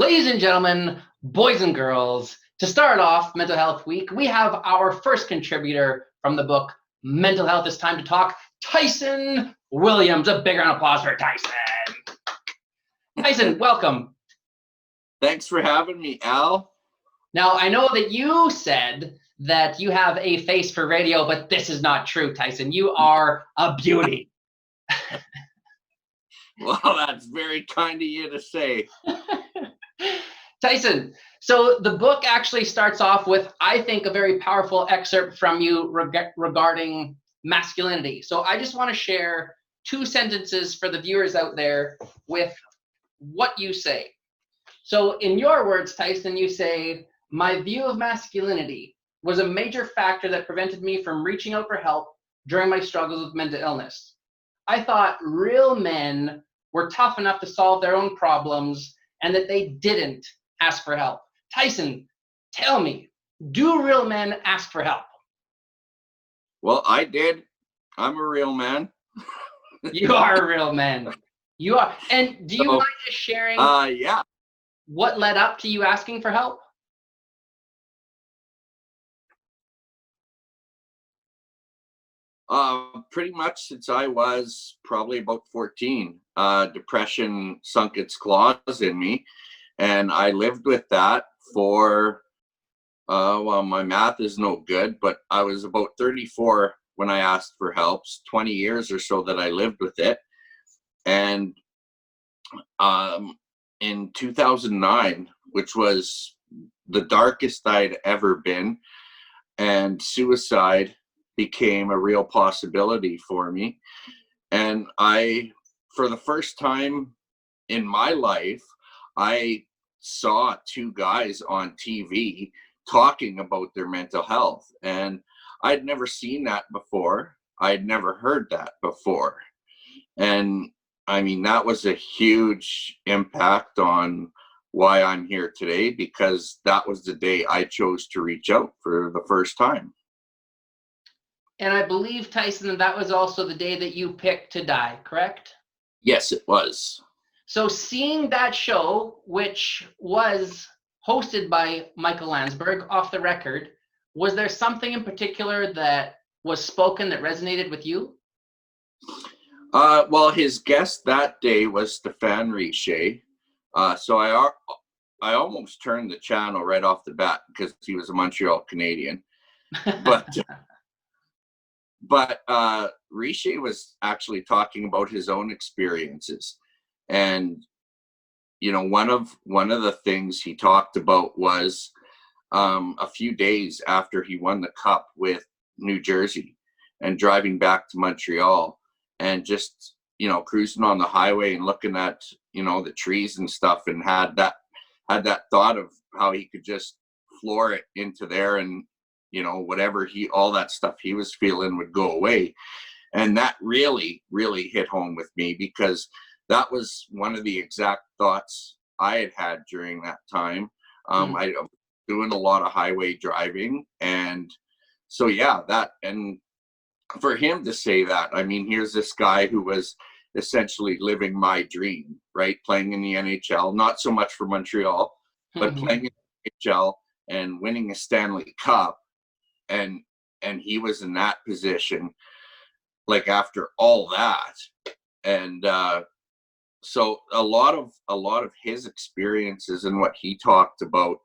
Ladies and gentlemen, boys and girls, to start off Mental Health Week, we have our first contributor from the book, Mental Health is Time to Talk, Tyson Williams. A big round of applause for Tyson. Tyson, welcome. Thanks for having me, Al. Now, I know that you said that you have a face for radio, but this is not true, Tyson. You are a beauty. Well, that's very kind of you to say. Tyson, so the book actually starts off with, I think, a very powerful excerpt from you regarding masculinity. So I just want to share 2 sentences for the viewers out there with what you say. So in your words, Tyson, you say, my view of masculinity was a major factor that prevented me from reaching out for help during my struggles with mental illness. I thought real men were tough enough to solve their own problems and that they didn't ask for help. Tyson, tell me, do real men ask for help? Well, I did. I'm a real man. You are a real man. You are. And do you mind just sharing yeah. what led up to you asking for help? Pretty much since I was probably about 14, depression sunk its claws in me, and I lived with that for, well, my math is no good, but I was about 34 when I asked for help, 20 years or so that I lived with it. And in 2009, which was the darkest I'd ever been, and suicide became a real possibility for me. And for the first time in my life, I saw 2 guys on TV talking about their mental health. And I'd never seen that before. I'd never heard that before. And I mean, that was a huge impact on why I'm here today, because that was the day I chose to reach out for the first time. And I believe, Tyson, that was also the day that you picked to die, correct? Yes, it was. So seeing that show, which was hosted by Michael Landsberg, Off the Record, was there something in particular that was spoken that resonated with you? Well, his guest that day was Stefan Richer. So I almost turned the channel right off the bat because he was a Montreal Canadian. But Richer was actually talking about his own experiences. And, you know, one of the things he talked about was a few days after he won the cup with New Jersey and driving back to Montreal and just, you know, cruising on the highway and looking at, you know, the trees and stuff, and had that thought of how he could just floor it into there, and, you know, whatever all that stuff he was feeling would go away. And that really, really hit home with me, because that was one of the exact thoughts I had during that time. I was doing a lot of highway driving. And so, yeah, and for him to say that, I mean, here's this guy who was essentially living my dream, right? Playing in the NHL, not so much for Montreal, but playing in the NHL and winning a Stanley Cup. And he was in that position, like, after all that. And so a lot of his experiences and what he talked about,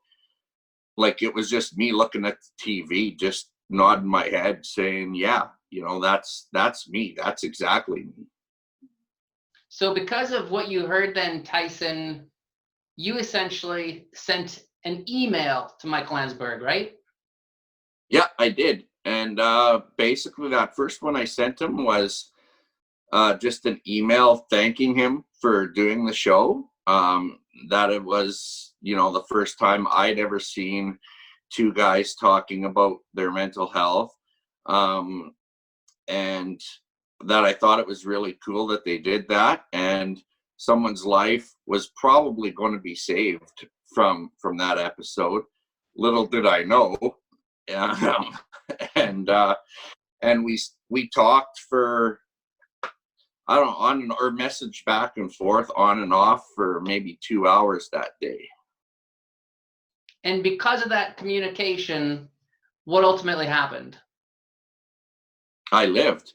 like, it was just me looking at the TV, just nodding my head saying, yeah, you know, that's me. That's exactly me. So because of what you heard then, Tyson, you essentially sent an email to Michael Landsberg, right? Yeah, I did. And basically that first one I sent him was just an email thanking him for doing the show. That it was, you know, the first time I'd ever seen 2 guys talking about their mental health. And that I thought it was really cool that they did that, and someone's life was probably going to be saved from that episode. Little did I know. And we talked for, I don't know, or messaged back and forth on and off for maybe 2 hours that day. And because of that communication, what ultimately happened? I lived.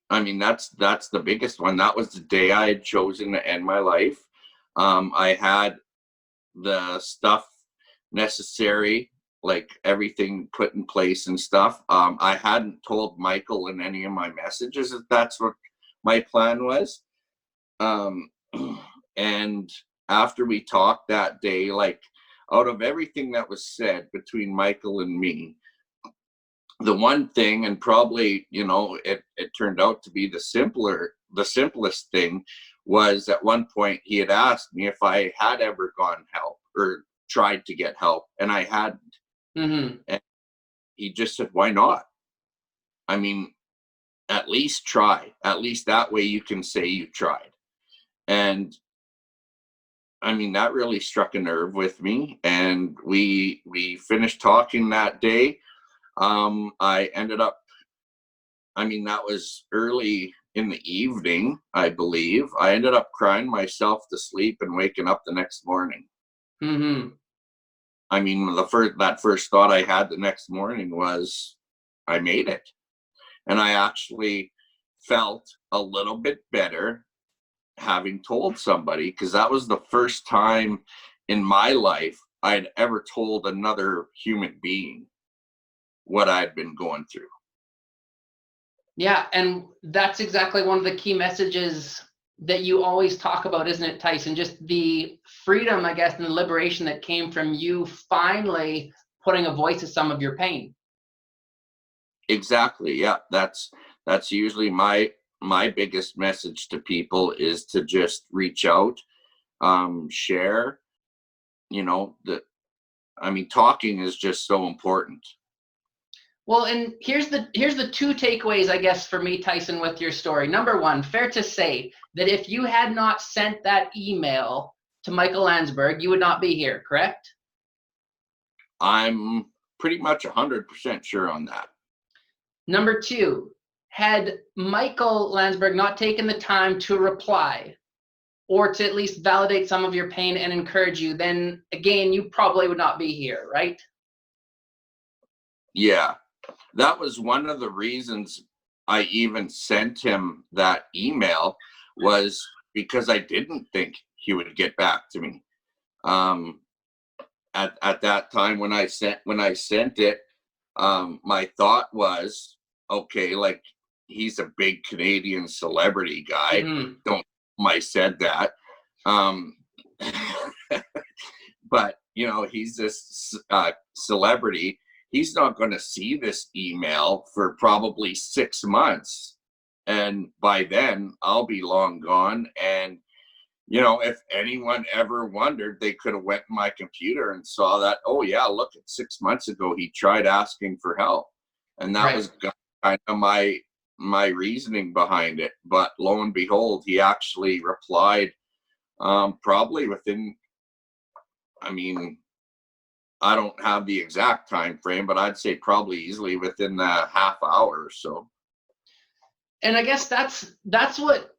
I mean, that's the biggest one. That was the day I had chosen to end my life. I had the stuff necessary, like everything put in place and stuff. I hadn't told Michael in any of my messages that that's what my plan was. And after we talked that day, like out of everything that was said between Michael and me, the one thing, and probably, it turned out to be the simplest thing, was at one point he had asked me if I had ever gone help or tried to get help, and I hadn't. Mm-hmm. And he just said, why not? I mean, at least try. At least that way you can say you tried. And I mean, that really struck a nerve with me. And we finished talking that day. I ended up, I mean, that was early in the evening, I believe. I ended up crying myself to sleep and waking up the next morning. Mm-hmm. I mean, that first thought I had the next morning was, I made it. And I actually felt a little bit better having told somebody, because that was the first time in my life I'd ever told another human being what I'd been going through. Yeah, and that's exactly one of the key messages that you always talk about, isn't it, Tyson? Just the freedom, I guess, and the liberation that came from you finally putting a voice to some of your pain. Exactly. Yeah, that's usually my biggest message to people, is to just reach out, share. Talking is just so important. Well, and here's the two takeaways, I guess, for me, Tyson, with your story. Number one, fair to say that if you had not sent that email to Michael Landsberg, you would not be here, correct? I'm pretty much 100% sure on that. Number two, had Michael Landsberg not taken the time to reply or to at least validate some of your pain and encourage you, then again, you probably would not be here, right? Yeah, that was one of the reasons I even sent him that email, was because I didn't think he would get back to me. At that time when I sent it, my thought was, okay, like, he's a big Canadian celebrity guy. Mm-hmm. Don't I said that. But he's this celebrity. He's not going to see this email for probably 6 months, and by then I'll be long gone. And if anyone ever wondered, they could have went in my computer and saw that, oh yeah, look, at 6 months ago he tried asking for help, and that was kind of my reasoning behind it. But lo and behold, he actually replied, probably within, I mean, I don't have the exact time frame, but I'd say probably easily within the half hour or so. And I guess that's what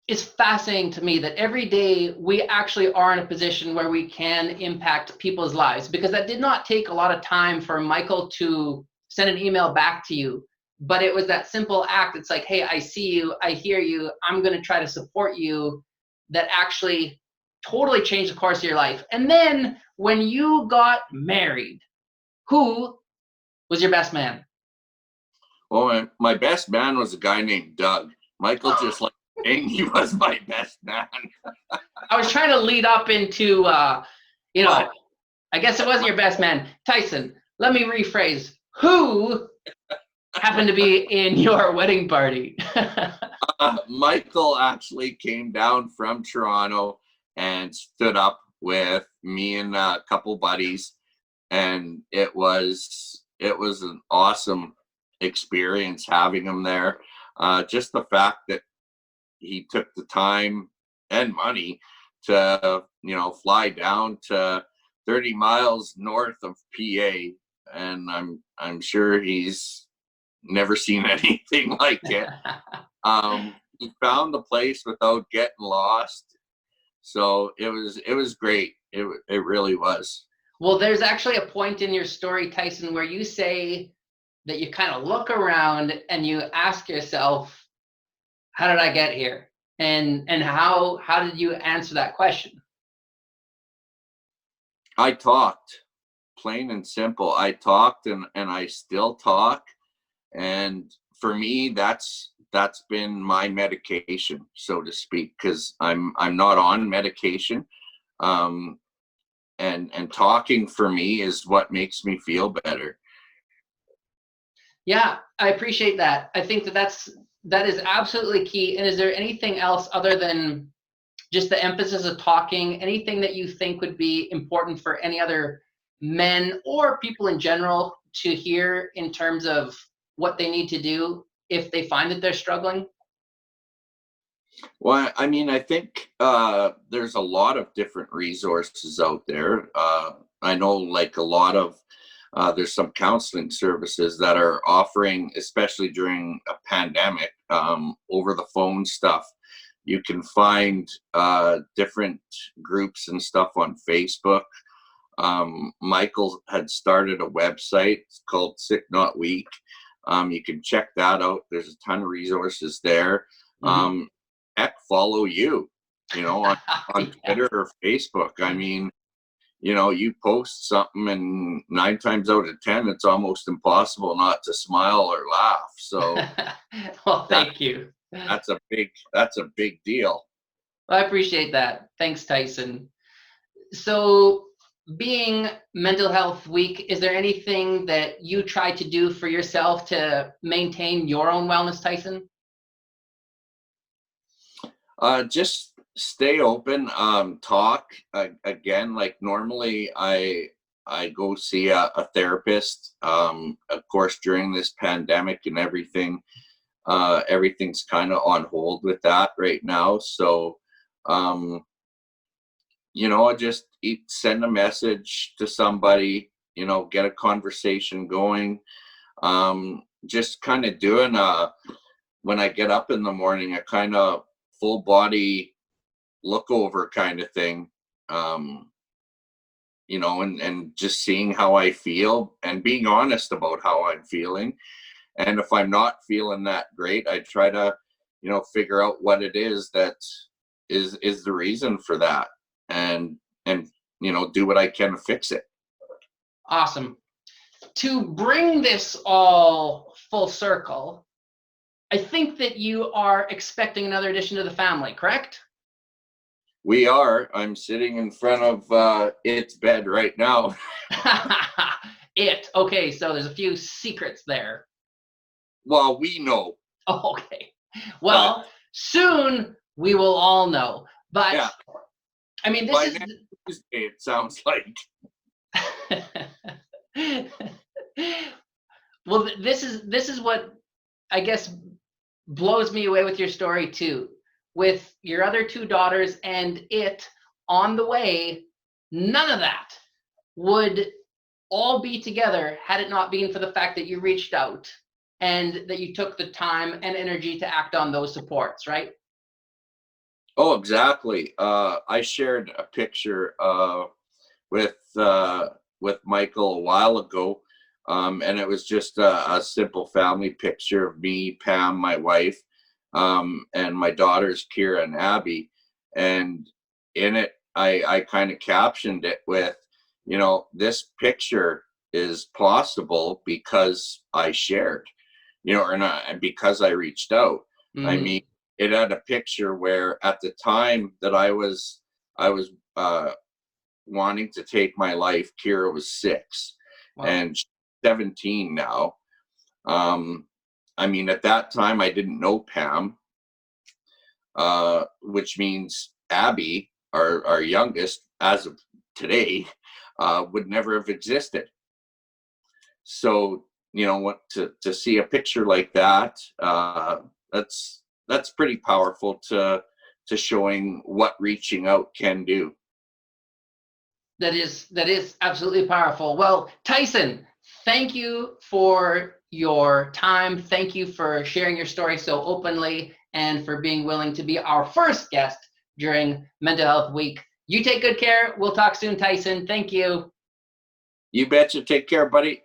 is fascinating to me, that every day we actually are in a position where we can impact people's lives, because that did not take a lot of time for Michael to send an email back to you, but it was that simple act. It's like, hey, I see you, I hear you, I'm going to try to support you, that actually totally changed the course of your life. And then when you got married, who was your best man? Well, my best man was a guy named Doug. Michael just like saying he was my best man. I was trying to lead up into, I guess it wasn't your best man. Tyson, let me rephrase. Who happened to be in your wedding party? Michael actually came down from Toronto and stood up with me and a couple buddies, and it was an awesome experience having him there. Just the fact that he took the time and money to fly down to 30 miles north of PA, and I'm sure he's never seen anything like it. He found the place without getting lost, so it was great. It really was. Well, there's actually a point in your story, Tyson, where you say that you kind of look around and you ask yourself, how did I get here? And how did you answer that question? I talked, plain and simple. I talked, and I still talk. And for me, that's been my medication, so to speak, because I'm not on medication. Um, and talking for me is what makes me feel better. Yeah, I appreciate that. I think that is absolutely key. And is there anything else other than just the emphasis of talking, anything that you think would be important for any other men or people in general to hear in terms of what they need to do if they find that they're struggling? Well, I mean, I think there's a lot of different resources out there. I know, like a lot of there's some counseling services that are offering, especially during a pandemic, over the phone stuff. You can find different groups and stuff on Facebook. Michael had started a website called Sick Not Weak. You can check that out. There's a ton of resources there. Mhm. Heck, follow you, on Yeah. Twitter or Facebook. I mean, you post something, and 9 times out of 10, it's almost impossible not to smile or laugh. So Well, that thank you. that's a big deal. I appreciate that. Thanks, Tyson. So, being Mental Health Week, is there anything that you try to do for yourself to maintain your own wellness, Tyson? Just stay open. Talk again. Like normally, I go see a therapist. Of course, during this pandemic and everything, everything's kind of on hold with that right now. So, um, I just send a message to somebody. Get a conversation going. Just kind of doing when I get up in the morning, a kind of full body look over kind of thing. Um, and just seeing how I feel and being honest about how I'm feeling. And if I'm not feeling that great, I try to, figure out what it is that is the reason for that, and do what I can to fix it. Awesome. To bring this all full circle, I think that you are expecting another addition to the family, correct? We are. I'm sitting in front of its bed right now. Okay, so there's a few secrets there. Well, we know, Oh, okay. but Well, soon we will all know. But yeah, I mean, this by is next Tuesday, it sounds like. well, this is what I guess blows me away with your story too. With your other two daughters and it on the way, none of that would all be together had it not been for the fact that you reached out and that you took the time and energy to act on those supports, right? Oh, exactly. I shared a picture with Michael a while ago, and it was just a simple family picture of me, Pam, my wife, and my daughters, Kira and Abby. And in it, I kind of captioned it with, this picture is possible because I shared, or not because I reached out. I Mm-hmm. mean, it had a picture where at the time that I was wanting to take my life, Kira was 6 Wow. and she's 17 now. I mean, at that time I didn't know Pam, which means Abby, our youngest, as of today, would never have existed. So, what to see a picture like that, that's pretty powerful to showing what reaching out can do. That is absolutely powerful. Well, Tyson, thank you for your time. Thank you for sharing your story so openly and for being willing to be our first guest during Mental Health Week. You take good care. We'll talk soon, Tyson. Thank you. You betcha. Take care, buddy.